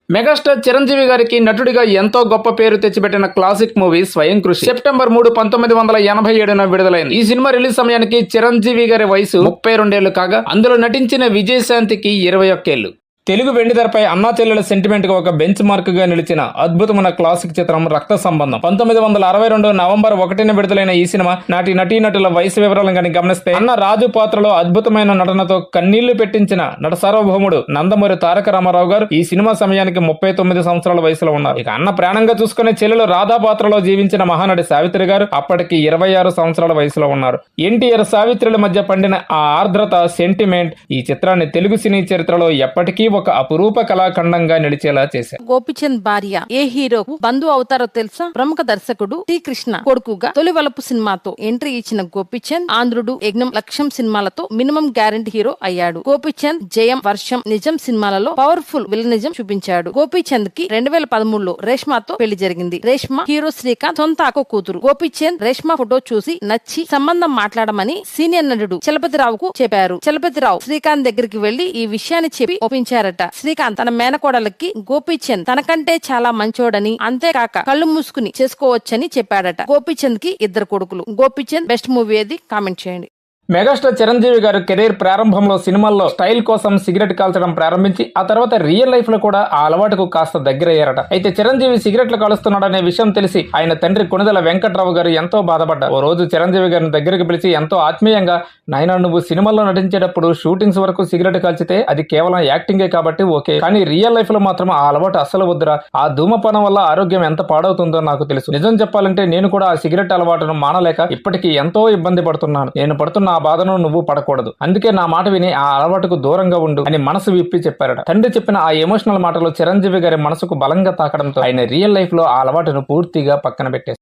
Megastar Chiranjeevi గారికి నటుడిగా ఎంతో గొప్ప పేరు తెచ్చిపెట్టిన క్లాసిక్ మూవీ స్వయం కృషి సెప్టెంబర్ 3, 1987న విడుదలైంది. ఈ సినిమా రిలీజ్ సమయానికి చిరంజీవి గారి వయసు 32 కాగా అందులో నటించిన విజయశాంతికి 21 తెలుగు వెండితెరపై అన్నా చెల్లెల సెంటిమెంట్ గా ఒక బెంచ్ మార్క్ గా నిలిచిన అద్భుతమైన క్లాసిక్ చిత్రం రక్త సంబంధం. 1962 నవంబర్ 1న విడుదలైన ఈ సినిమా నాటి నటీనటుల వయసు వివరాలను కనుక గమనిస్తే, అన్న రాజు పాత్రలో అద్భుతమైన నటనతో కన్నీళ్లు పెట్టించిన నట సార్వభౌముడు నందమూరి తారక రామారావు గారు ఈ సినిమా సమయానికి 39 సంవత్సరాల వయసులో ఉన్నారు. ఇక అన్న ప్రాణంగా చూసుకునే చెల్లెలు రాధా పాత్రలో జీవించిన మహానటి సావిత్రి గారు అప్పటికి 26 సంవత్సరాల వయసులో ఉన్నారు. ఎన్టీఆర్ సావిత్రుల మధ్య పండిన ఆ ఆర్ద్రత, సెంటిమెంట్ ఈ చిత్రాన్ని తెలుగు సినీ చరిత్రలో ఎప్పటికీ ఒక అపురూప కళాఖండంగా నిలిచేలా చేశారు. గోపిచంద్ భార్య ఏ హీరోకు బంధువు అవుతారో తెలుసా? ప్రముఖ దర్శకుడు టి కృష్ణ కొడుకుగా తొలి వలపు సినిమాతో ఎంట్రీ ఇచ్చిన గోపిచంద్ ఆంధ్రుడు, యజ్ఞం, లక్ష్యం సినిమాలతో మినిమం గ్యారెంటీ హీరో అయ్యాడు. గోపిచంద్ జయం, వర్షం, నిజం సినిమాలలో పవర్ఫుల్ విలనిజం చూపించాడు. గోపిచంద్ కి 2013లో రేష్మాతో పెళ్లి జరిగింది. రేష్మ హీరో శ్రీకాంత్ సొంత అక్క కూతురు. గోపిచంద్ రేష్మ ఫోటో చూసి నచ్చి సంబంధం మాట్లాడమని సీనియర్ నటుడు చలపతిరావుకు చెప్పారు. చలపతిరావు శ్రీకాంత్ దగ్గరికి వెళ్లి ఈ విషయాన్ని చెప్పి ఒప్పించారట. శ్రీకాంత్ తన మేనకోడలకి గోపీచంద్ తనకంటే చాలా మంచోడని, అంతేకాక కళ్ళు మూసుకుని చేసుకోవచ్చని చెప్పాడట. గోపీచంద్ కి 2 కొడుకులు. గోపీచంద్ బెస్ట్ మూవీ ఏది? కామెంట్ చేయండి. మెగాస్టార్ చిరంజీవి గారు కెరీర్ ప్రారంభంలో సినిమాల్లో స్టైల్ కోసం సిగరెట్ కాల్చడం ప్రారంభించి ఆ తర్వాత రియల్ లైఫ్ లో కూడా ఆ అలవాటుకు కాస్త దగ్గరయ్యారట. అయితే చిరంజీవి సిగరెట్లు కాలుస్తున్నాడనే విషయం తెలిసి ఆయన తండ్రి కొణిదెల వెంకట్రావు గారు ఎంతో బాధపడ్డారు. ఓ రోజు చిరంజీవి గారిని దగ్గరికి పిలిచి ఎంతో ఆత్మీయంగా, నాయనా నువ్వు సినిమాల్లో నటించేటప్పుడు షూటింగ్స్ వరకు సిగరెట్ కాల్చితే అది కేవలం యాక్టింగే కాబట్టి ఓకే, కానీ రియల్ లైఫ్ లో మాత్రం ఆ అలవాటు అస్సలు వద్దురా, ఆ ధూమపానం వల్ల ఆరోగ్యం ఎంత పాడవుతుందో నాకు తెలుసు. నిజం చెప్పాలంటే నేను కూడా ఆ సిగరెట్ అలవాటును మానలేక ఇప్పటికీ ఎంతో ఇబ్బంది పడుతున్నాను. నేను పడుతున్న ఆ బాధను నువ్వు పడకూడదు, అందుకే నా మాట విని ఆ అలవాటుకు దూరంగా ఉండు అని మనసు విప్పి చెప్పారట. తండ్రి చెప్పిన ఆ ఎమోషనల్ మాటలు చిరంజీవి గారి మనసుకు బలంగా తాకడంతో ఆయన రియల్ లైఫ్ లో ఆ అలవాటును పూర్తిగా పక్కన పెట్టేశారు.